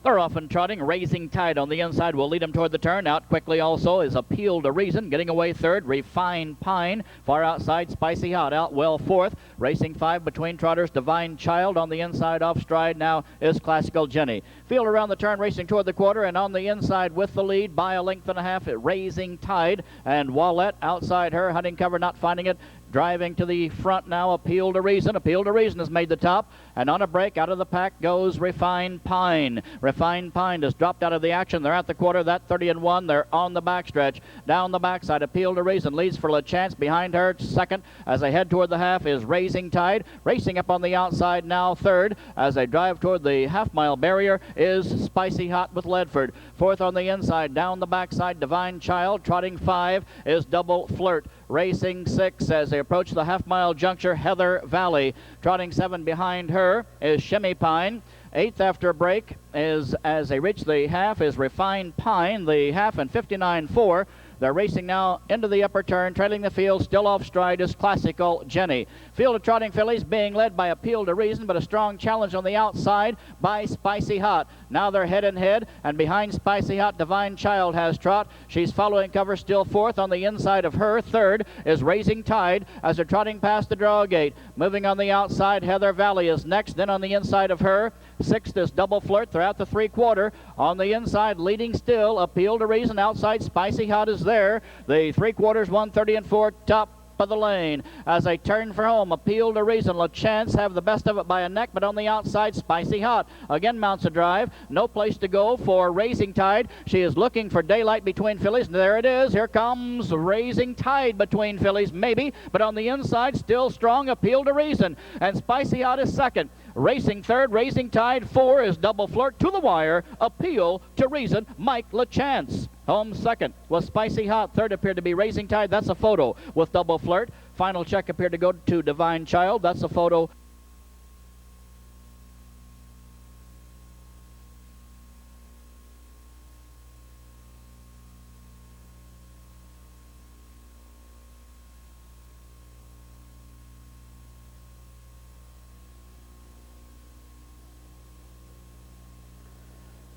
They're off and trotting. Raising Tide on the inside will lead them toward the turn. Out quickly also is Appeal to Reason. Getting away third, Refined Pine. Far outside, Spicy Hot. Out well fourth. Racing 5 between trotters. Divine Child on the inside off stride now is Classical Jenny. Field around the turn, racing toward the quarter, and on the inside with the lead by a length and a half, Raising Tide. And Wallette outside her, hunting cover, not finding it. Driving to the front now, Appeal to Reason. Appeal to Reason has made the top. And on a break, out of the pack goes Refined Pine. Refined Pine has dropped out of the action. They're at the quarter. That 30-1. They're on the backstretch. Down the backside, Appeal to Reason leads for LaChance. Behind her, second, as they head toward the half, is Raising Tide. Racing up on the outside now, third. As they drive toward the half-mile barrier is Spicy Hot with Ledford. Fourth on the inside. Down the backside, Divine Child. Trotting 5 is Double Flirt. Racing 6 as they approach the half-mile juncture, Heather Valley. Trotting 7 behind her is Shimmy Pine. Eighth after a break is, as they reach the half, is Refined Pine. The half and 59.4. They're racing now into the upper turn, trailing the field. Still off stride is Classical Jenny. Field of trotting fillies being led by Appeal to Reason, but a strong challenge on the outside by Spicy Hot. Now they're head and head, and behind Spicy Hot, Divine Child has trot. She's following cover, still fourth. On the inside of her, third is Raising Tide as they're trotting past the draw gate. Moving on the outside, Heather Valley is next. Then on the inside of her, sixth is Double Flirt. They're at the three-quarter. On the inside, leading still, Appeal to Reason. Outside, Spicy Hot is there. The three-quarters, 1:30 top of the lane. As they turn for home, Appeal to Reason. LaChance have the best of it by a neck, but on the outside, Spicy Hot again mounts a drive. No place to go for Raising Tide. She is looking for daylight between fillies. There it is. Here comes Raising Tide between fillies, maybe, but on the inside, still strong, Appeal to Reason. And Spicy Hot is second. Racing third, Raising Tide. 4 is Double Flirt to the wire. Appeal to Reason, Mike LaChance. Home second was Spicy Hot. Third appeared to be Raising Tide. That's a photo with Double Flirt. Final check appeared to go to Divine Child. That's a photo.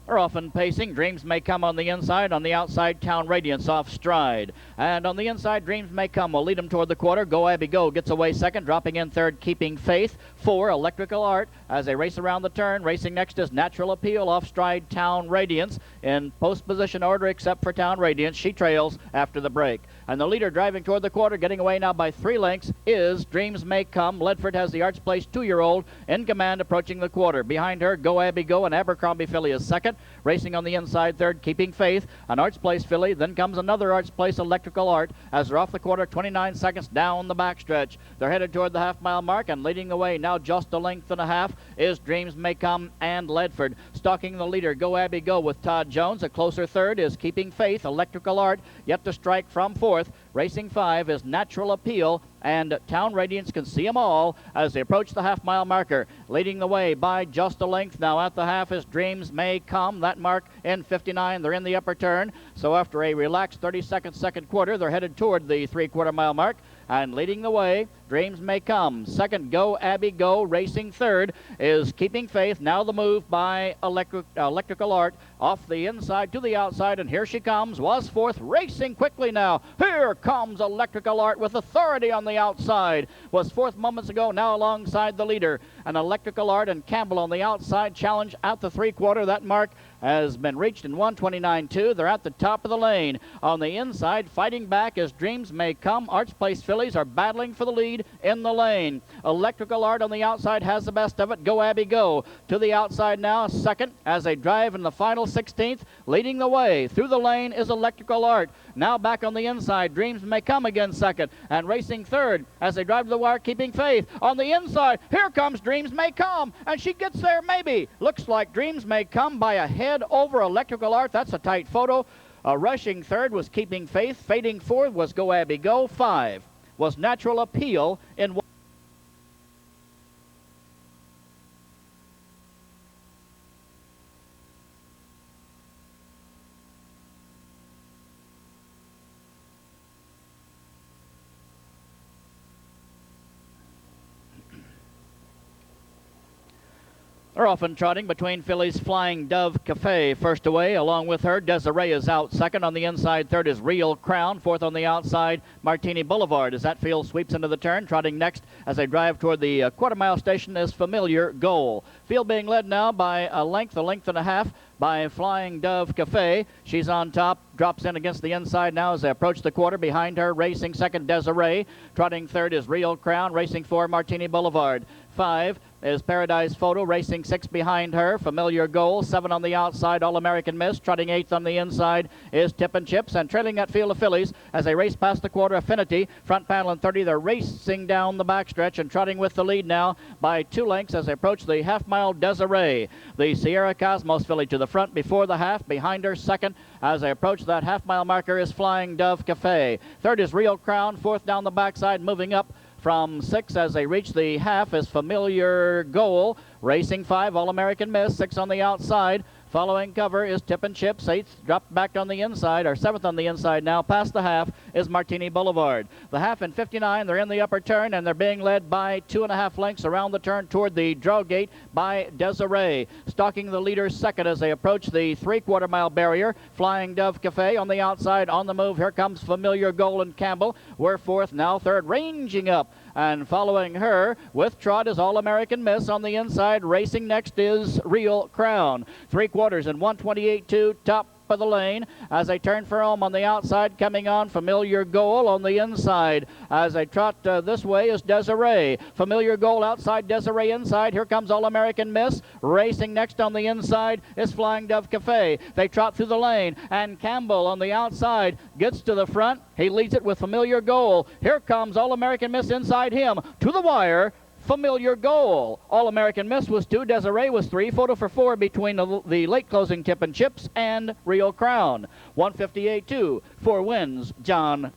Are often pacing. Dreams May Come on the inside. On the outside, Town Radiance off stride. And on the inside, Dreams May Come will lead them toward the quarter. Go Abby Go gets away second. Dropping in third, Keeping Faith. 4, Electrical Art. As they race around the turn, racing next is Natural Appeal. Off stride, Town Radiance. In post position order except for Town Radiance. She trails after the break. And the leader driving toward the quarter, getting away now by 3 lengths, is Dreams May Come. Ledford has the Arts Place 2-year-old in command approaching the quarter. Behind her, Go Abby Go, and Abercrombie filly is second. Racing on the inside, third, Keeping Faith. An Arts Place filly. Then comes another Arts Place, Electrical Art, as they're off the quarter, 29 seconds down the backstretch. They're headed toward the half-mile mark, and leading the way now just a length and a half is Dreams May Come and Ledford. Stalking the leader, Go Abby Go with Todd Jones. A closer third is Keeping Faith. Electrical Art yet to strike from fourth. Racing 5 is Natural Appeal, and Town Radiance can see them all as they approach the half-mile marker. Leading the way by just a length now at the half is Dreams May Come. That mark in 59. They're in the upper turn. So after a relaxed 32nd second quarter, they're headed toward the three-quarter mile mark. And leading the way, Dreams May Come. Second, Go Abby Go. Racing third is Keeping Faith. Now the move by Electrical Art off the inside to the outside, and here she comes. Was fourth, racing quickly now. Here comes Electrical Art with authority on the outside. Was fourth moments ago, now alongside the leader. And Electrical Art and Campbell on the outside challenge at the three-quarter. That mark has been reached in 1:29.2. They're at the top of the lane. On the inside, fighting back as Dreams May Come. Arts Place fillies are battling for the lead in the lane. Electrical Art on the outside has the best of it. Go Abby Go to the outside now, second as they drive in the final 16th. Leading the way through the lane is Electrical Art. Now back on the inside, Dreams May Come again second, and racing third as they drive to the wire, Keeping Faith. On the inside, here comes Dreams May Come, and she gets there maybe. Looks like Dreams May Come by a head over Electrical Art. That's a tight photo. Rushing third was Keeping Faith. Fading fourth was Go Abby Go. 5 was Natural Appeal in one. They're often trotting between fillies Flying Dove Cafe first away. Along with her, Desiree is out second. On the inside, third is Real Crown. Fourth on the outside, Martini Boulevard. As that field sweeps into the turn, trotting next as they drive toward the quarter-mile station is Familiar Goal. Field being led now by a length and a half by Flying Dove Cafe. She's on top, drops in against the inside now as they approach the quarter. Behind her, racing second, Desiree. Trotting third is Real Crown. Racing four, Martini Boulevard. 5 is Paradise Photo, racing 6 behind her, Familiar Goal. 7 on the outside, All American Miss. Trotting 8th on the inside is Tip and Chips, and trailing that field of fillies as they race past the quarter, Affinity. Front panel and 30, they're racing down the backstretch and trotting with the lead now by 2 lengths as they approach the half-mile Desiree. The Sierra Cosmos filly to the front before the half. Behind her, second as they approach that half-mile marker is Flying Dove Cafe. Third is Real Crown. Fourth down the backside, moving up from 6 as they reach the half is Familiar Goal. Racing 5, All American Miss. 6 on the outside. Following cover is Tip and Chips. 8th dropped back on the inside, or 7th on the inside now. Past the half is Martini Boulevard. The half in 59, they're in the upper turn, and they're being led by 2.5 lengths around the turn toward the draw gate by Desiree. Stalking the leader second as they approach the 3/4 mile barrier. Flying Dove Cafe on the outside, on the move. Here comes Familiar Goal and Campbell. We're fourth, now third, ranging up. And following her with trot is All American Miss. On the inside, racing next is Real Crown. 3/4 and 128.2, top of the lane as they turn for home. On the outside, coming on, Familiar Goal. On the inside as they trot this way is Desiree. Familiar Goal outside, Desiree inside. Here comes All American Miss. Racing next on the inside is Flying Dove Cafe. They trot through the lane, and Campbell on the outside gets to the front. He leads it with Familiar Goal. Here comes All American Miss inside him to the wire. Familiar Goal. All American Miss was 2, Desiree was 3, Photo for 4 between the late closing Tip and Chips and Real Crown. 158.2, 4 wins, John.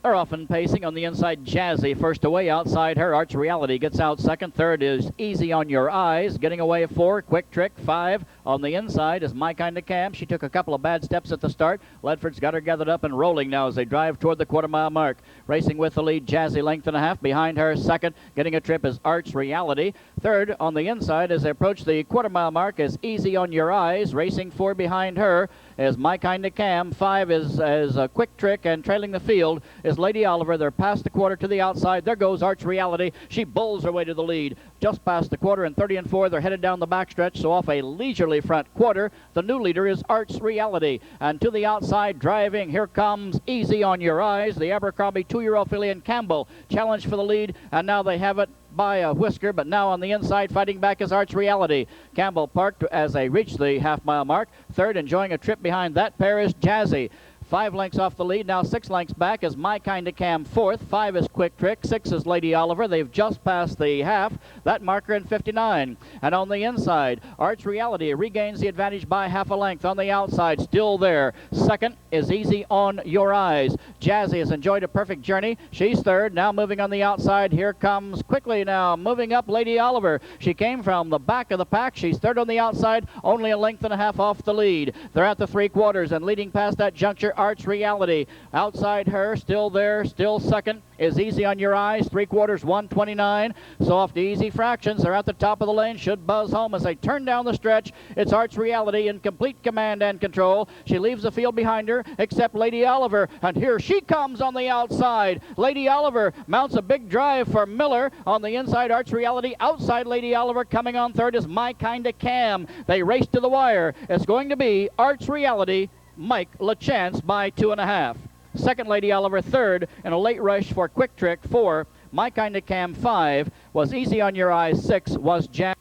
They're often pacing. On the inside, Jazzy first away. Outside her, Arch Reality gets out second. Third is Easy on Your Eyes. Getting away 4, Quick Trick. 5 on the inside is My Kind of Camp. She took a couple of bad steps at the start. Ledford's got her gathered up and rolling now as they drive toward the quarter-mile mark. Racing with the lead, Jazzy, length and a half. Behind her, second. Getting a trip is Arch Reality. Third on the inside as they approach the quarter-mile mark is Easy on Your Eyes. Racing 4 behind her is My Kind of Cam. 5 is a Quick Trick, and trailing the field is Lady Oliver. They're past the quarter to the outside. There goes Arch Reality. She bulls her way to the lead. Just past the quarter, and 30 and 4, they're headed down the backstretch, so off a leisurely front quarter. The new leader is Arch Reality. And to the outside, driving, here comes Easy on Your Eyes. The Abercrombie 2-year-old filly and Campbell challenge for the lead, and now they have it by a whisker, but now on the inside fighting back is Arch Reality. Campbell parked as they reach the half-mile mark. Third, enjoying a trip behind that pair is Jazzy. 5 lengths off the lead, now 6 lengths back is My Kind of Cam fourth. 5 is Quick Trick, 6 is Lady Oliver. They've just passed the half, that marker in 59. And on the inside, Arch Reality regains the advantage by half a length. On the outside, still there. Second is Easy on Your Eyes. Jazzy has enjoyed a perfect journey. She's third, now moving on the outside. Here comes quickly now, moving up Lady Oliver. She came from the back of the pack. She's third on the outside, only a length and a half off the lead. They're at the 3/4 and leading past that juncture, Arch Reality. Outside her, still there, still second is Easy on Your Eyes. 3/4, 129. So off to easy fractions. They're at the top of the lane. Should buzz home as they turn down the stretch. It's Arch Reality in complete command and control. She leaves the field behind her, except Lady Oliver. And here she comes on the outside. Lady Oliver mounts a big drive for Miller. On the inside, Arch Reality. Outside, Lady Oliver. Coming on third is My Kind of Cam. They race to the wire. It's going to be Arch Reality, Mike LaChance by 2.5. Second, Lady Oliver. Third, in a late rush for Quick Trick. 4, My Kind of Cam. 5 was Easy on Your Eyes. 6 was Jack.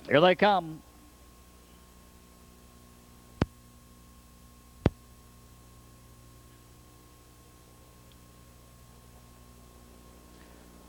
Here they come.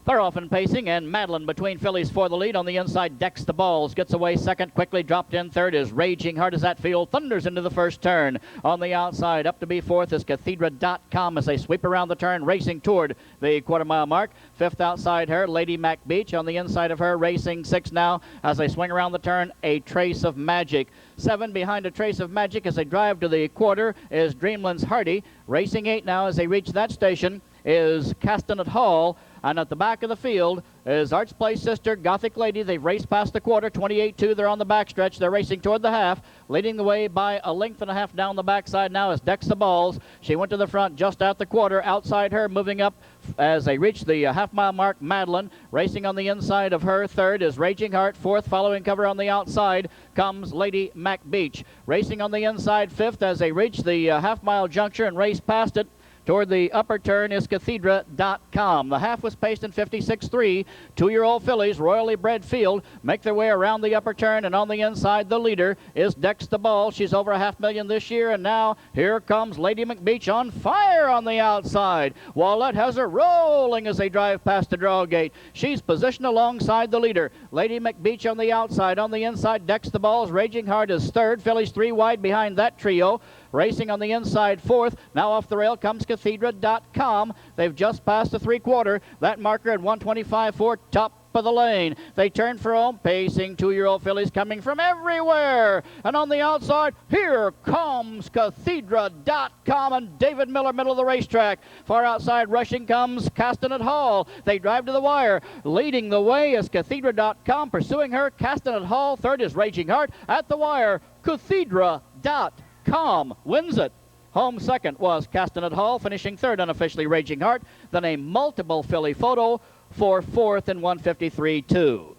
They're off and pacing, and Madeline between fillies for the lead. On the inside, Decks the Balls gets away second, quickly dropped in third is Raging Heart as that field thunders into the first turn. On the outside, up to be fourth is Cathedra.com as they sweep around the turn, racing toward the quarter-mile mark. Fifth outside her, Lady Mac Beach. On the inside of her, racing six now as they swing around the turn, A Trace of Magic. Seven behind A Trace of Magic as they drive to the quarter is Dreamland's Hardy. Racing eight now as they reach that station is Castanet Hall. And at the back of the field is Arts Place Sister, Gothic Lady. They've raced past the quarter, 28-2. They're on the backstretch. They're racing toward the half. Leading the way by a length and a half down the backside now is Decks the Balls. She went to the front just at the quarter. Outside her, moving up as they reach the half-mile mark, Madeline. Racing on the inside of her, third is Raging Heart. Fourth, following cover on the outside, comes Lady Mac Beach. Racing on the inside, fifth, as they reach the half-mile juncture and race past it. Toward the upper turn is Cathedra.com. The half was paced in 56-3. Two-year-old fillies, royally bred field, make their way around the upper turn, and on the inside, the leader is Decks the Ball. She's over $500,000 this year, and now here comes Lady McBeach on fire on the outside. Wallet has her rolling as they drive past the draw gate. She's positioned alongside the leader. Lady McBeach on the outside. On the inside, Decks the Balls. Raging Heart is third. Fillies three wide behind that trio. Racing on the inside, fourth. Now off the rail comes Cathedra.com. They've just passed the three-quarter. That marker at 125.4, top of the lane. They turn for home, pacing. Two-year-old fillies coming from everywhere. And on the outside, here comes Cathedra.com and David Miller, middle of the racetrack. Far outside, rushing comes Castanet Hall. They drive to the wire. Leading the way is Cathedra.com. Pursuing her, Castanet Hall. Third is Raging Heart. At the wire, Cathedra.com wins it. Home second was Castanet Hall, finishing third unofficially Raging Heart. Then a multiple filly photo for fourth in 153.2.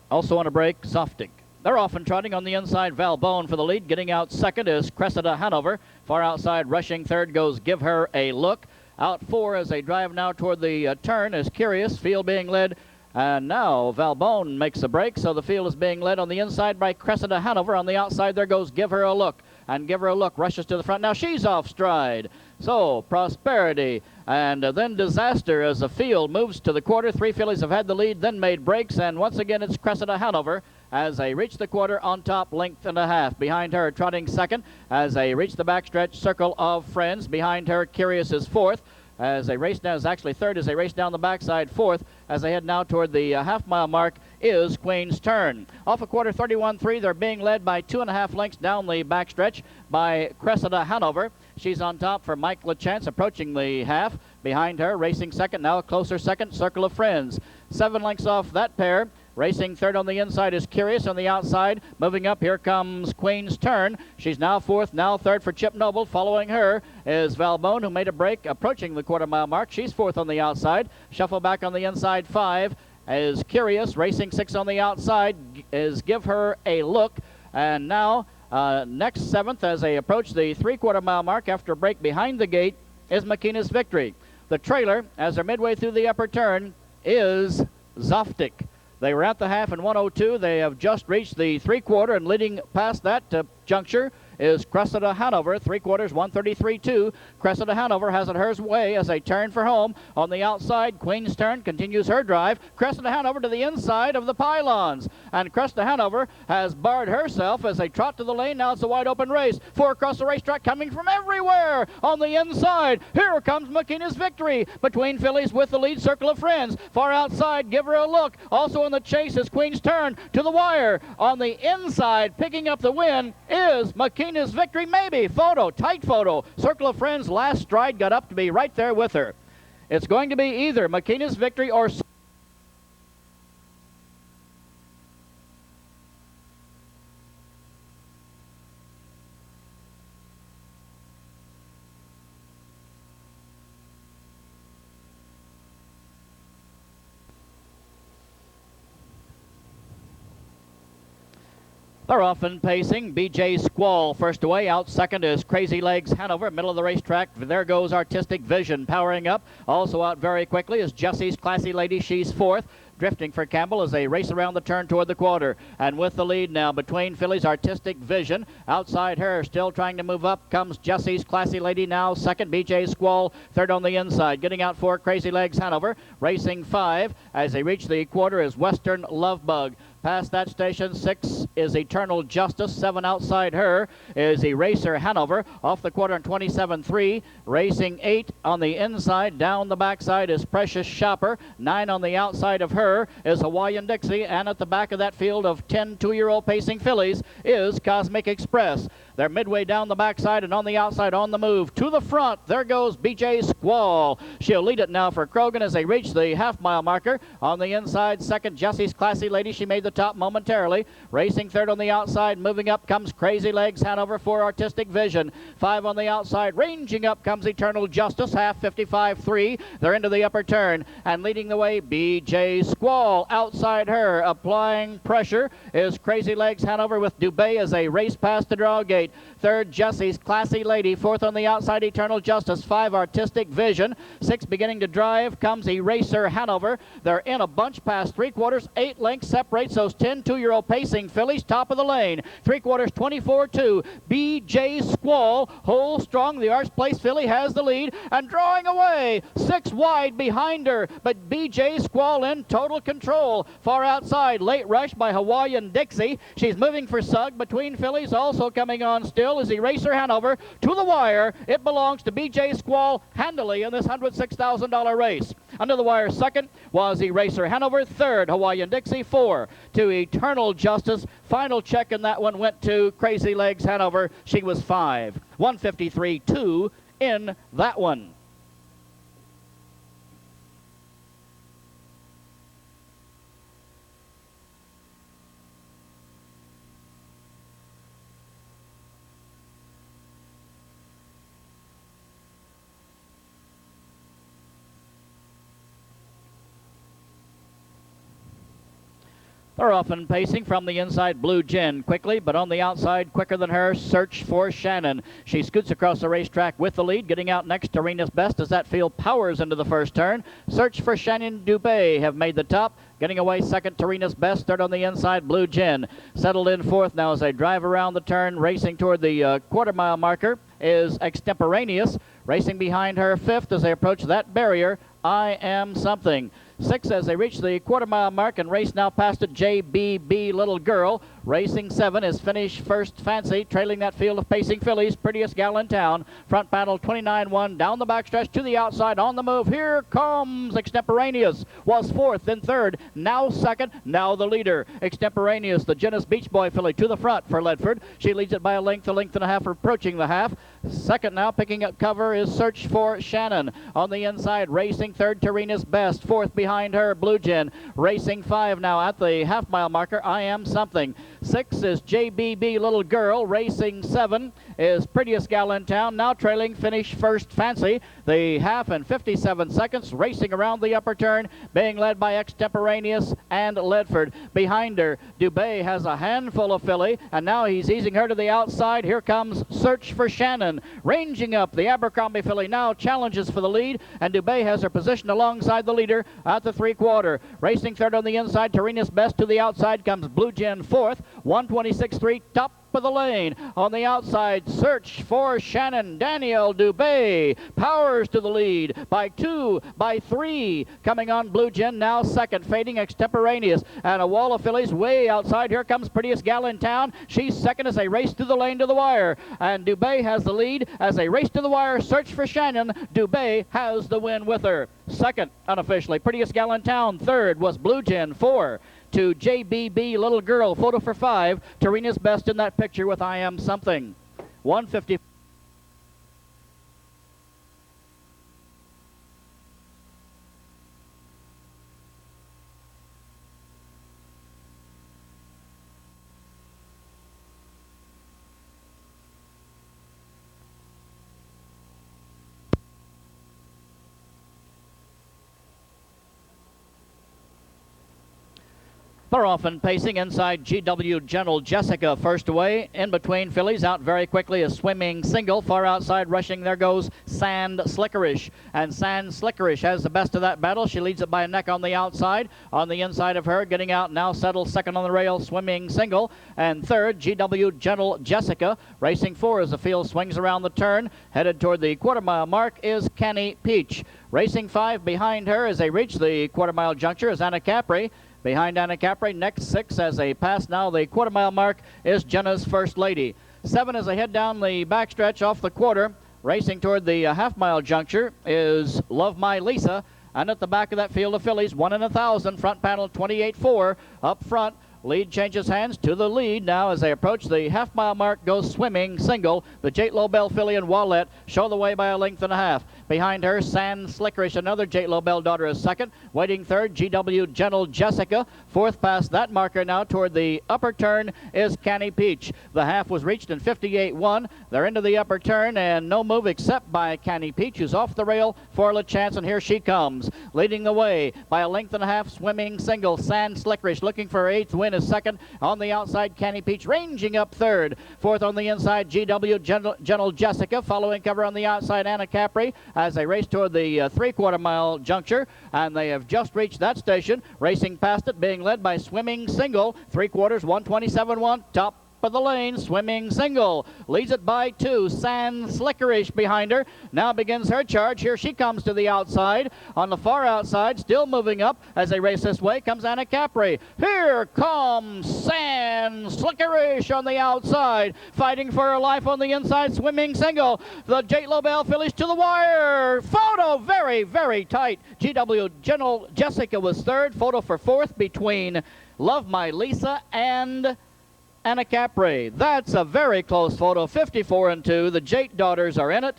Also on a break, Zoftig. They're off and trotting on the inside. Valbone for the lead. Getting out second is Cressida Hanover. Far outside, rushing third goes Give Her a Look. Out four as they drive now toward the turn is Curious. Field being led. And now Valbone makes a break, so the field is being led on the inside by Cressida Hanover. On the outside, there goes Give Her a Look. And Give Her a Look rushes to the front. Now she's off stride. So Prosperity and then Disaster as the field moves to the quarter. Three fillies have had the lead, then made breaks. And once again, it's Cressida Hanover as they reach the quarter on top, length and a half. Behind her, trotting second as they reach the backstretch, Circle of Friends. Behind her, Curious is fourth. As they race down, is actually third as they race down the backside. Fourth as they head now toward the half-mile mark is Queen's Turn. Off a quarter, 31-3. They're being led by 2.5 lengths down the backstretch by Cressida Hanover. She's on top for Mike LaChance, approaching the half. Behind her, racing second, now a closer second, Circle of Friends. 7 lengths off that pair. Racing third on the inside is Curious. On the outside, moving up, here comes Queen's Turn. She's now fourth, now third for Chip Noble. Following her is Valbone, who made a break, approaching the quarter-mile mark. She's fourth on the outside. Shuffle back on the inside, 5 is Curious. Racing 6 on the outside is Give Her a Look. And now, next 7th as they approach the three-quarter-mile mark after a break behind the gate is Makina's Victory. The trailer, as they're midway through the upper turn, is Zoftig. They were at the half in 102. They have just reached the three-quarter, and leading past that juncture is Cressida Hanover, three-quarters, 133.2. Cressida Hanover has it her way as they turn for home. On the outside, Queen's Turn continues her drive. Cressida Hanover to the inside of the pylons. And Cressida Hanover has barred herself as they trot to the lane. Now it's a wide-open race. 4 across the racetrack coming from everywhere. On the inside, here comes Makina's Victory. Between fillies with the lead, Circle of Friends. Far outside, Give Her a Look. Also in the chase is Queen's Turn to the wire. On the inside, picking up the win is Makina's Victory, maybe. Photo, tight photo. Circle of Friends, last stride, got up to be right there with her. It's going to be either Makina's Victory or... They're off and pacing. BJ Squall first away. Out second is Crazy Legs Hanover. Middle of the racetrack. There goes Artistic Vision powering up. Also out very quickly is Jesse's Classy Lady. She's fourth. Drifting for Campbell as they race around the turn toward the quarter. And with the lead now between fillies, Artistic Vision. Outside her, still trying to move up, comes Jesse's Classy Lady now second. BJ Squall third on the inside. Getting out for Crazy Legs Hanover. Racing five. As they reach the quarter is Western Lovebug. Past that station, 6 is Eternal Justice. 7 outside her is Eraser Hanover. Off the quarter in 27-3. Racing 8 on the inside. Down the backside is Precious Shopper. 9 on the outside of her is Hawaiian Dixie. And at the back of that field of 10 two-year-old pacing fillies is Cosmic Express. They're midway down the backside and on the outside on the move. To the front, there goes BJ Squall. She'll lead it now for Krogan as they reach the half-mile marker. On the inside, second, Jesse's Classy Lady. She made the top momentarily. Racing third on the outside. Moving up comes Crazy Legs Hanover for Artistic Vision. 5 on the outside. Ranging up comes Eternal Justice. Half 55-3. They're into the upper turn. And leading the way, BJ Squall. Outside her, applying pressure, is Crazy Legs Hanover with Dubé as they race past the draw gate. Third, Jesse's Classy Lady. Fourth on the outside, Eternal Justice. 5, Artistic Vision. 6, beginning to drive, comes Eraser Hanover. They're in a bunch past 3/4. 8 lengths separates those 10 two-year-old pacing fillies. Top of the lane. 3/4, 24-2. BJ Squall holds strong. The Arts Place filly has the lead and drawing away. 6 wide behind her, but BJ Squall in total control. Far outside, late rush by Hawaiian Dixie. She's moving for Sug between fillies. Also coming on still is Eraser Hanover to the wire. It belongs to BJ Squall handily in this $106,000 race. Under the wire second was Eraser Hanover. Third, Hawaiian Dixie. 4 to Eternal Justice. Final check in that one went to Crazy Legs Hanover. She was 5. 153.2 in that one. They're off and pacing from the inside. Blue Gin quickly, but on the outside, quicker than her, Search for Shannon. She scoots across the racetrack with the lead, getting out next to Rena's Best as that field powers into the first turn. Search for Shannon, Dubé have made the top. Getting away second, Tarina's Best. Third on the inside, Blue Gin. Settled in fourth now as they drive around the turn, racing toward the quarter-mile marker is Extemporaneous. Racing behind her fifth as they approach that barrier, I Am Something. 6 as they reach the quarter-mile mark and race now past it, JBB Little Girl. Racing 7 is Finish First Fancy, trailing that field of pacing fillies. Prettiest Gal in Town. Front panel 29-1 down the backstretch to the outside on the move. Here comes Extemporaneous. Was fourth, then third, now second, now the leader. Extemporaneous, the Genis Beach Boy filly to the front for Ledford. She leads it by a length and a half, approaching the half. Second now, picking up cover is Search for Shannon. On the inside, racing third, Tarina's Best. Fourth behind her, Blue Gin. Racing 5 now at the half-mile marker, I Am Something. 6 is JBB Little Girl. Racing 7 is Prettiest Gal in Town. Now trailing Finish First Fancy. The half and 57 seconds racing around the upper turn, being led by Extemporaneous and Ledford. Behind her, Dubé has a handful of filly, and now he's easing her to the outside. Here comes Search for Shannon. Ranging up, the Abercrombie filly now challenges for the lead, and Dubé has her position alongside the leader at the 3/4. Racing third on the inside, Tarina's Best. To the outside comes Blue Gin fourth. 126.3, top of the lane. On the outside, Search for Shannon. Daniel Dubé powers to the lead by 2, by 3. Coming on Blue Gin, now second, fading Extemporaneous. And a wall of fillies way outside. Here comes Prettiest Gal in Town. She's second as they race through the lane to the wire. And Dubé has the lead as they race to the wire. Search for Shannon. Dubé has the win with her. Second, unofficially, Prettiest Gal in Town. Third was Blue Gin. 4 to JBB Little Girl. Photo for 5. Tarina's Best in that picture with I Am Something. 150. They're off and pacing inside GW Gentle Jessica first away. In between fillies, out very quickly is Swimming Single. Far outside rushing, there goes Sand Slickerish. And Sand Slickerish has the best of that battle. She leads it by a neck on the outside. On the inside of her, getting out now, settled second on the rail, Swimming Single. And third, GW Gentle Jessica. Racing 4 as the field swings around the turn. Headed toward the quarter-mile mark is Canny Peach. Racing 5 behind her as they reach the quarter-mile juncture is Anna Capri. Behind Anna Capri, next 6 as they pass now the quarter-mile mark is Jenna's First Lady. 7 as they head down the backstretch off the quarter. Racing toward the half-mile juncture is Love My Lisa. And at the back of that field of fillies, 1 in 1,000, front panel 28-4. Up front, lead changes hands to the lead now as they approach the half-mile mark goes Swimming Single. The Jate Lobel filly and Wallet show the way by a length and a half. Behind her, Sand Slickerish, another Jate Lobel daughter, is second. Waiting third, GW Gentle Jessica. Fourth past that marker now toward the upper turn is Canny Peach. The half was reached in 58-1. They're into the upper turn and no move except by Canny Peach, who's off the rail for a chance, and here she comes. Leading the way by a length and a half, Swimming Single. Sand Slickerish looking for her 8th win is second. On the outside, Canny Peach ranging up third. Fourth on the inside, GW Gentle Jessica. Following cover on the outside, Anna Capri, as they race toward the three-quarter mile juncture, and they have just reached that station. Racing past it, being led by Swimming Single. 3/4, 127-1, top of the lane. Swimming Single leads it by 2. Sand Slickerish behind her now begins her charge. Here she comes to the outside. On the far outside, still moving up as they race this way, comes Anna Capri. Here comes Sand Slickerish on the outside, fighting for her life on the inside. Swimming Single. The Jate Lobel fillies to the wire. Photo very, very tight. GW Gentle Jessica was third. Photo for fourth between Love My Lisa and Anna Capri. That's a very close photo, 54-2. The Jate daughters are in it.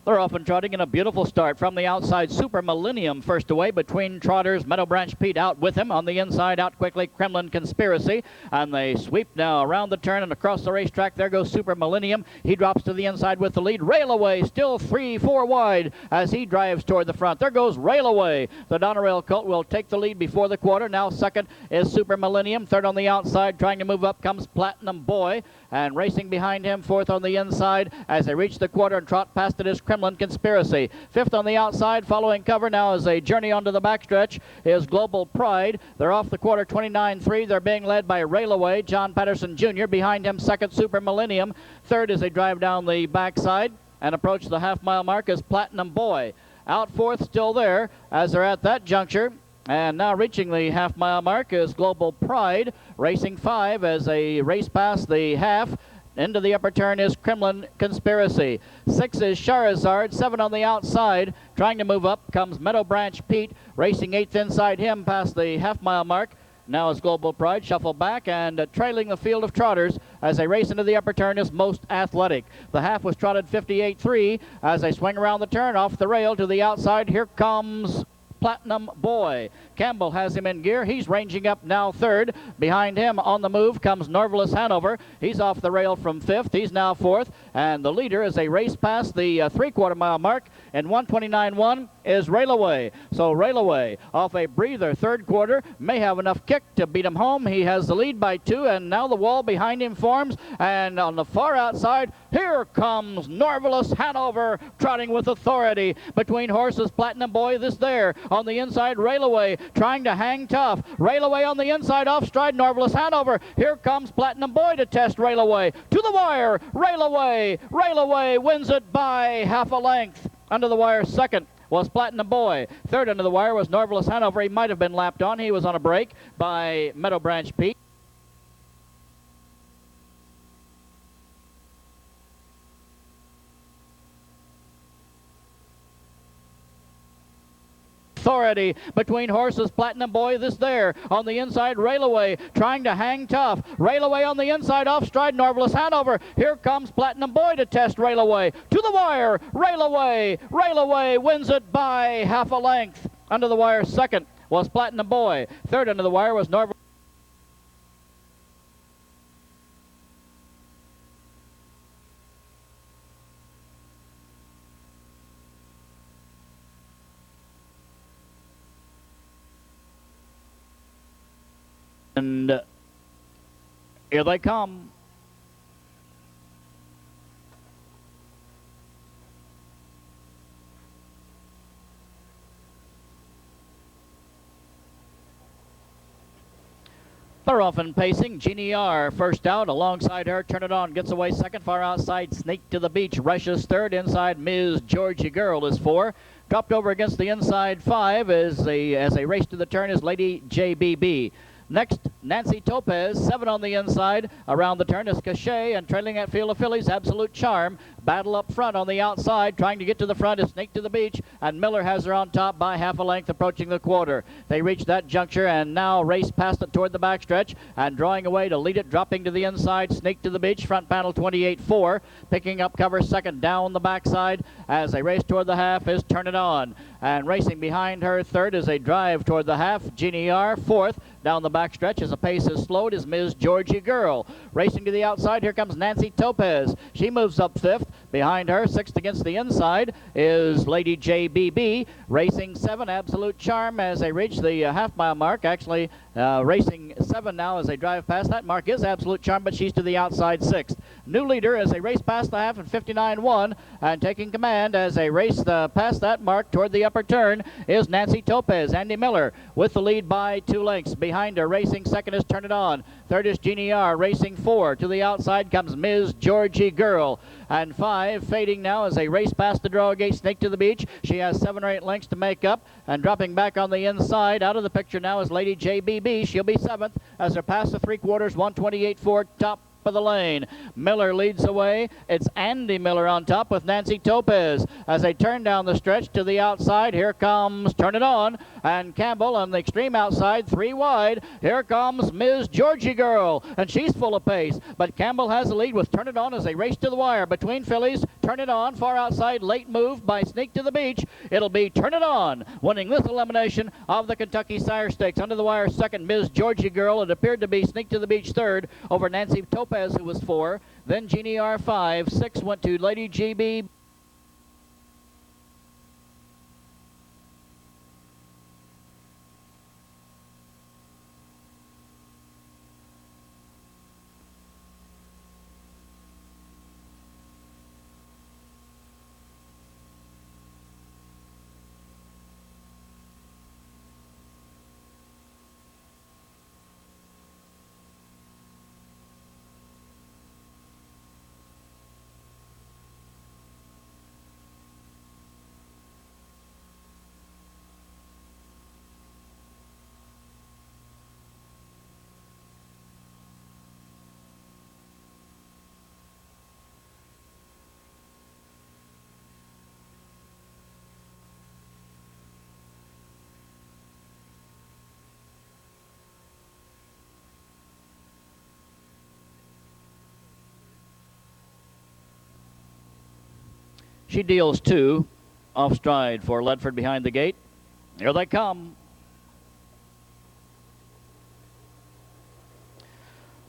They're off and trotting in a beautiful start. From the outside, Super Millennium first away. Between trotters, Meadow Branch Pete out with him. On the inside, out quickly, Kremlin Conspiracy. And they sweep now around the turn and across the racetrack. There goes Super Millennium. He drops to the inside with the lead. Railaway still 3-4 wide as he drives toward the front. There goes Railaway. The Donerail colt will take the lead before the quarter. Now second is Super Millennium. Third on the outside, trying to move up comes Platinum Boy. And racing behind him, fourth on the inside as they reach the quarter and trot past it is Kremlin Conspiracy. Fifth on the outside, following cover now as they journey onto the backstretch is Global Pride. They're off the quarter 29-3. They're being led by Railaway, John Patterson Jr. Behind him, second Super Millennium. Third as they drive down the backside and approach the half-mile mark is Platinum Boy. Out fourth, still there as they're at that juncture. And now reaching the half-mile mark is Global Pride. Racing 5 as they race past the half. Into the upper turn is Kremlin Conspiracy. 6 is Charizard. 7 on the outside. Trying to move up comes Meadow Branch Pete. Racing 8th inside him past the half-mile mark. Now is Global Pride. Shuffle back and trailing the field of trotters as they race into the upper turn is Most Athletic. The half was trotted 58-3 as they swing around the turn off the rail to the outside. Here comes Platinum Boy. Campbell has him in gear. He's ranging up now third. Behind him on the move comes Norvelus Hanover. He's off the rail from fifth. He's now fourth. And the leader as they race past the three-quarter mile mark in 129-1 is Railaway. So Railaway off a breather third quarter may have enough kick to beat him home. He has the lead by 2 and now the wall behind him forms. And on the far outside, here comes Norvelus Hanover trotting with authority. Between horses, Platinum Boy this there. On the inside, Railaway trying to hang tough. Railaway on the inside off stride Norvelus Hanover. Here comes Platinum Boy to test Railaway. To the wire, Railaway. Railaway wins it by half a length. Under the wire second was Platinum Boy. Third under the wire was Norvelus Hanover. He might have been lapped on. He was on a break by Meadow Branch Pete. authority. Between horses, Platinum Boy is there. On the inside, Railway trying to hang tough. Railway on the inside, off stride, Marvelous Hanover. Here comes Platinum Boy to test Railway. To the wire, Railway. Railway wins it by half a length. Under the wire, second was Platinum Boy. Third under the wire was Norval. And here they come. They're off and pacing. Jeannie R. first out. Alongside her, Turn It On gets away second. Far outside, Sneak to the Beach rushes third. Inside, Ms. Georgie Girl is four. Dropped over against the inside five as they race to the turn is Lady JBB. Next, Nancy Topez, seven on the inside. Around the turn is Cachet, and trailing at Field of Phillies, Absolute Charm. Battle up front on the outside. Trying to get to the front is Sneak to the Beach, and Miller has her on top by half a length, approaching the quarter. They reach that juncture and now race past it toward the backstretch, and drawing away to lead it, dropping to the inside, Sneak to the Beach, front panel 28-4. Picking up cover second down the backside as they race toward the half is Turn It On. And racing behind her third as they drive toward the half, Jeannie R. fourth. Down the backstretch as the pace is slowed is Ms. Georgie Girl. Racing to the outside, here comes Nancy Topez. She moves up fifth. Behind her, sixth against the inside, is Lady JBB. Racing seven, Absolute Charm, as they reach the half-mile mark. Actually, racing seven now as they drive past that mark is Absolute Charm, but she's to the outside sixth. New leader as they race past the half in 59-1, and taking command as they race past that mark toward the upper turn is Nancy Topez. Andy Miller with the lead by 2 lengths. Behind her, racing second is Turn It On. Third is Jeannie R. Racing four. To the outside comes Ms. Georgie Girl. And five fading now as they race past the draw gate, Sneak to the Beach. She has 7 or 8 lengths to make up. And dropping back on the inside, out of the picture now is Lady JBB. She'll be seventh as they're past the 3/4, 128-4 top of the lane. Miller leads the way. It's Andy Miller on top with Nancy Topez. As they turn down the stretch to the outside, here comes Turn It On, and Campbell on the extreme outside, 3 wide. Here comes Ms. Georgie Girl, and she's full of pace, but Campbell has the lead with Turn It On as they race to the wire. Between fillies, Turn It On, far outside, late move by Sneak to the Beach. It'll be Turn It On winning this elimination of the Kentucky Sire Stakes. Under the wire second, Ms. Georgie Girl. It appeared to be Sneak to the Beach third over Nancy Topez, who was 4. Then Jeannie R. 5. 6 went to Lady GB. She deals 2 off stride for Ledford behind the gate. Here they come.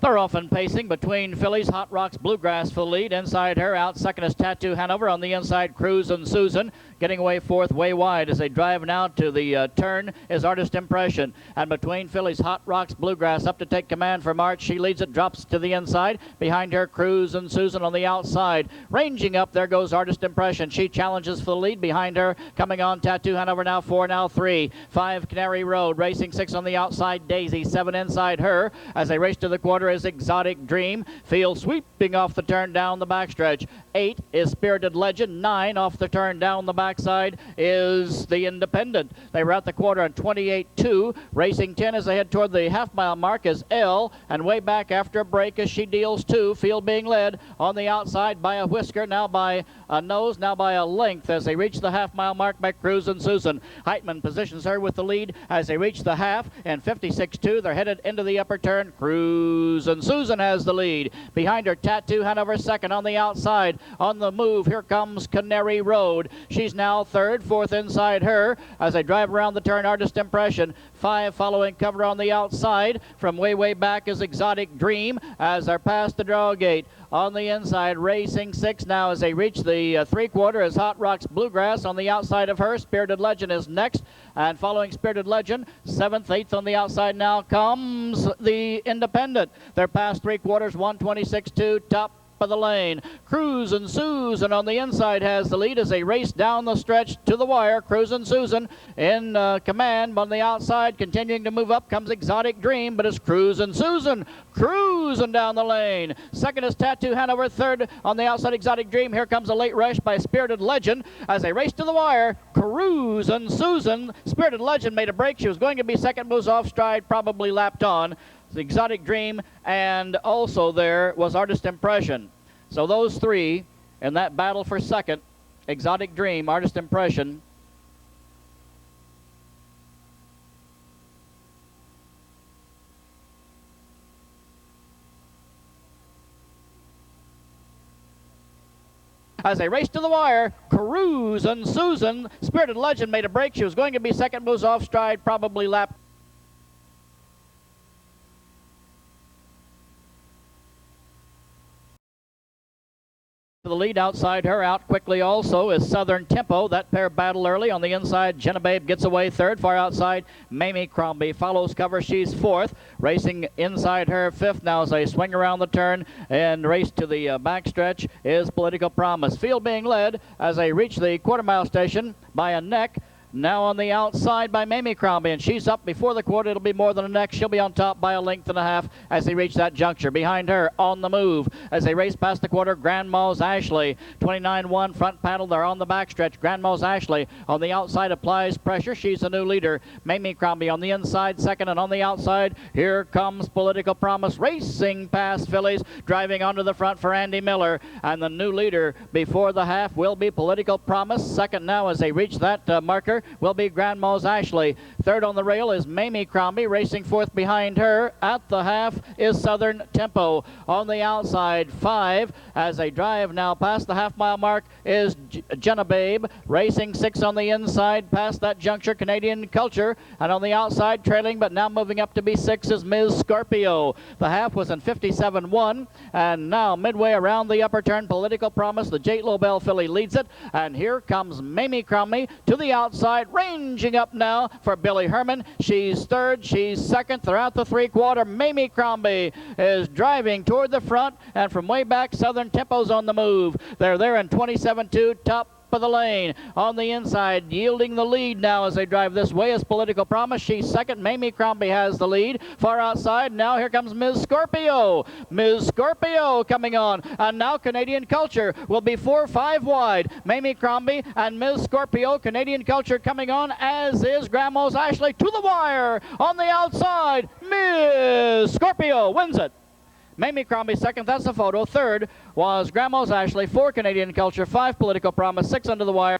They're off and pacing between fillies. Hot Rocks Bluegrass for the lead. Inside her, out second is Tattoo Hanover. On the inside, Cruz and Susan. Getting away fourth, way wide as they drive now to the turn is Artist Impression. And between fillies, Hot Rocks Bluegrass up to take command for March. She leads it, drops to the inside. Behind her, Cruz and Susan on the outside. Ranging up, there goes Artist Impression. She challenges for the lead. Behind her, coming on, Tattoo Hanover now 4, now 3. 5, Canary Road. Racing 6 on the outside, Daisy. 7 inside her. As they race to the quarter is Exotic Dream. Field sweeping off the turn down the backstretch. 8 is Spirited Legend. 9 off the turn down the back. backside is the Independent. They were at the quarter on 28-2. Racing 10 as they head toward the half-mile mark is L, and way back after a break as she deals 2. Field being led on the outside by a whisker, now by a nose, now by a length as they reach the half-mile mark by Cruz and Susan. Heitman positions her with the lead as they reach the half, and 56-2. They're headed into the upper turn. Cruz and Susan has the lead. Behind her, Tattoo Hanover second on the outside. On the move, here comes Canary Road. She's now third, fourth inside her as they drive around the turn. Artist Impression. 5 following cover on the outside. From way back is Exotic Dream as they're past the draw gate. On the inside, Racing 6 now as they reach the three-quarter is Hot Rocks Bluegrass. On the outside of her, Spirited Legend is next. And following Spirited Legend, 7th, 8th on the outside now comes the Independent. They're past three-quarters, 126-2, top of the lane. Cruz and Susan on the inside has the lead as they race down the stretch to the wire. Cruz and Susan in command. On the outside, continuing to move up comes Exotic Dream, but it's Cruz and Susan cruising down the lane. Second is Tattoo Hanover. Third on the outside, Exotic Dream. Here comes a late rush by Spirited Legend as they race to the wire. Cruz and Susan. Spirited Legend made a break. She was going to be second, moves off stride, probably lapped on. The Exotic Dream, and also there was Artist Impression. So those three in that battle for second, Exotic Dream, Artist Impression, as they race to the wire. Cruz and Susan. Spirited Legend made a break. She was going to be second, moves off stride, probably lapped. The lead outside her, out quickly also is Southern Tempo. That pair battle early. On the inside, Genevieve gets away third. Far outside, Mamie Crombie follows cover. She's fourth. Racing inside her, fifth. Now as they swing around the turn and race to the backstretch is Political Promise. Field being led as they reach the quarter-mile station by a neck. Now on the outside by Mamie Crombie, and she's up before the quarter. It'll be more than a neck. She'll be on top by a length and a half as they reach that juncture. Behind her, on the move as they race past the quarter, Grandma's Ashley. 29-1 front paddle. They're on the backstretch. Grandma's Ashley on the outside applies pressure. She's the new leader. Mamie Crombie on the inside second, and on the outside, here comes Political Promise racing past fillies, driving onto the front for Andy Miller. And the new leader before the half will be Political Promise. Second now as they reach that marker will be Grandma's Ashley. Third on the rail is Mamie Crombie. Racing fourth behind her at the half is Southern Tempo. On the outside, 5 as they drive now past the half-mile mark is Genevieve. Racing 6 on the inside past that juncture, Canadian Culture. And on the outside, trailing but now moving up to be 6 is Ms. Scorpio. The half was in 57-1, and now midway around the upper turn, Political Promise, the J. Lobel filly, leads it. And here comes Mamie Crombie to the outside, ranging up now for Billy Herman. She's third, she's second. They're at the three-quarter. Mamie Crombie is driving toward the front, and from way back, Southern Tempo's on the move. They're there in 27-2, top of the lane. On the inside, yielding the lead now as they drive this way is Political Promise. She's second. Mamie Crombie has the lead. Far outside, now here comes Ms. Scorpio. Ms. Scorpio coming on. And now Canadian Culture will be 4-5 wide. Mamie Crombie and Ms. Scorpio. Canadian Culture coming on, as is Grandma's Ashley to the wire. On the outside, Ms. Scorpio wins it. Mamie Crombie second, that's the photo. Third was Grandma's Ashley. 4 Canadian Culture, 5 Political Promise, 6 under the wire.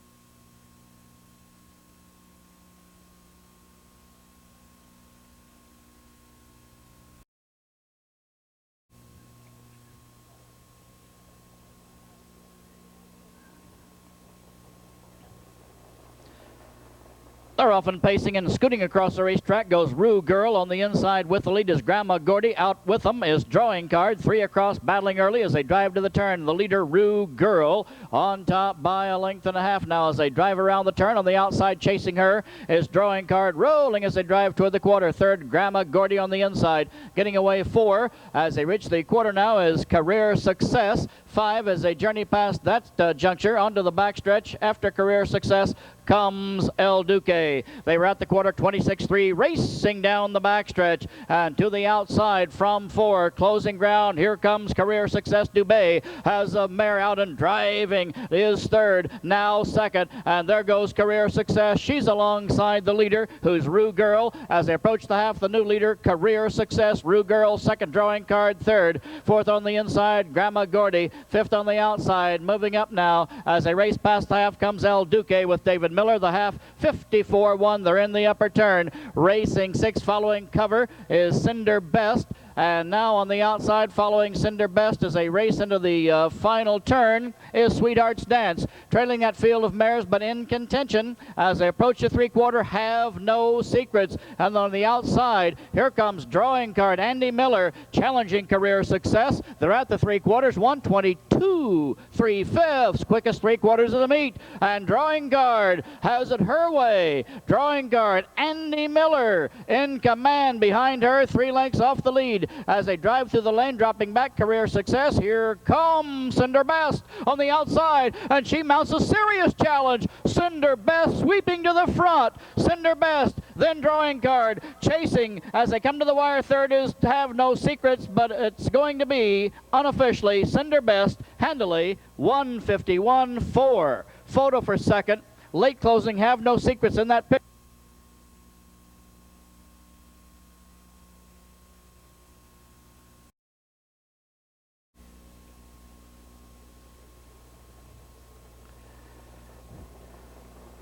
They're often pacing and scooting across the racetrack goes Rue Girl. On the inside with the lead is Grandma Gordy. Out with them is Drawing Card. 3 across, battling early as they drive to the turn. The leader, Rue Girl, on top by a length and a half now as they drive around the turn. On the outside, chasing her is Drawing Card, rolling as they drive toward the quarter. Third, Grandma Gordy on the inside. Getting away 4 as they reach the quarter now is Career Success. 5 as they journey past that juncture onto the backstretch after Career Success comes El Duque. They were at the quarter, 26-3, racing down the backstretch and to the outside from 4, closing ground. Here comes Career Success. Dubé has a mare out and driving, is third, now second, and there goes Career Success. She's alongside the leader, who's Rue Girl. As they approach the half, the new leader, Career Success. Rue Girl, second drawing card, third. Fourth on the inside, Grandma Gordy. Fifth on the outside, moving up now. As they race past the half comes El Duque with David Miller. The half, 54-1. They're in the upper turn. Racing 6, following cover is Cinder Best. And now on the outside, following Cinder Best as they race into the final turn, is Sweetheart's Dance. Trailing that field of mares, but in contention as they approach the three-quarter, Have No Secrets. And on the outside, here comes drawing card Andy Miller, challenging Career Success. They're at the three-quarters, 122 3/5, quickest three-quarters of the meet. And drawing card has it her way. Drawing card Andy Miller in command behind her, 3 lengths off the lead. As they drive through the lane, dropping back Career Success. Here comes Cinder Best on the outside, and she mounts a serious challenge. Cinder Best sweeping to the front. Cinder Best, then drawing card, chasing as they come to the wire. Third is Have No Secrets, but it's going to be unofficially Cinder Best handily 151.4. Photo for second. Late closing, Have No Secrets in that picture.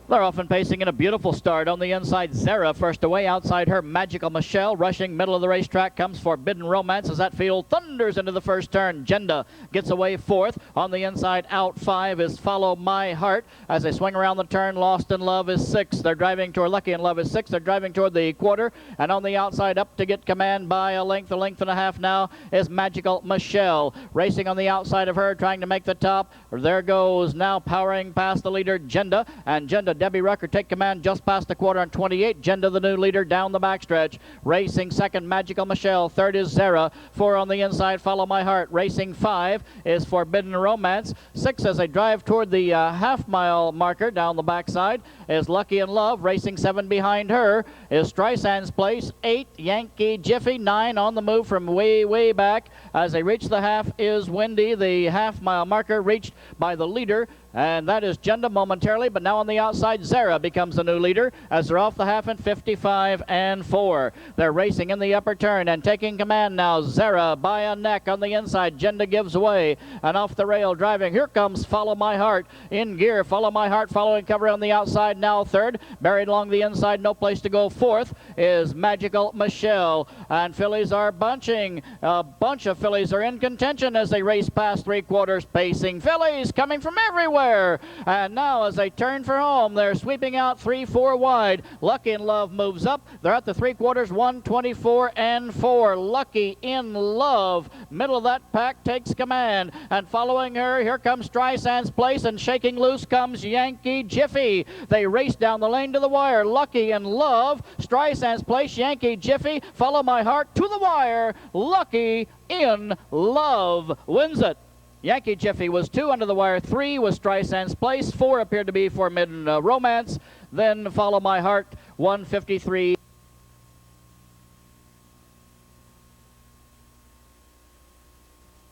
They're often pacing in a beautiful start. On the inside, Zara first away. Outside her, Magical Michelle. Rushing middle of the racetrack comes Forbidden Romance as that field thunders into the first turn. Jenda gets away fourth. On the inside, out 5 is Follow My Heart. As they swing around the turn, Lost in Love is 6. They're driving toward Lucky in Love is 6. They're driving toward the quarter. And on the outside, up to get command by a length and a half now is Magical Michelle. Racing on the outside of her, trying to make the top. There goes now powering past the leader, Jenda. And Jenda, Debbie Rucker take command just past the quarter on 28. Jenda, the new leader, down the backstretch. Racing second, Magical Michelle. Third is Zara. 4 on the inside, Follow My Heart. Racing 5 is Forbidden Romance. 6 as they drive toward the half-mile marker down the backside is Lucky in Love. Racing 7 behind her is Streisand's Place. 8, Yankee Jiffy. 9 on the move from way back. As they reach the half is Windy. The half-mile marker reached by the leader, and that is Jenda momentarily, but now on the outside, Zara becomes the new leader as they're off the half in 55.4. They're racing in the upper turn and taking command now. Zara by a neck on the inside. Jenda gives way and off the rail driving. Here comes Follow My Heart in gear. Follow My Heart following cover on the outside now third. Buried along the inside, no place to go. Fourth is Magical Michelle. And fillies are bunching. A bunch of fillies are in contention as they race past three-quarters. Pacing fillies coming from everywhere. And now as they turn for home, they're sweeping out 3-4 wide. Lucky in Love moves up. They're at the three-quarters, 124.4. Lucky in Love, middle of that pack, takes command. And following her, here comes Streisand's Place, and shaking loose comes Yankee Jiffy. They race down the lane to the wire. Lucky in Love, Streisand's Place, Yankee Jiffy, Follow My Heart to the wire. Lucky in Love wins it. Yankee Jiffy was 2 under the wire. 3 was Streisand's Place. 4 appeared to be Forbidden Romance. Then Follow My Heart, 153.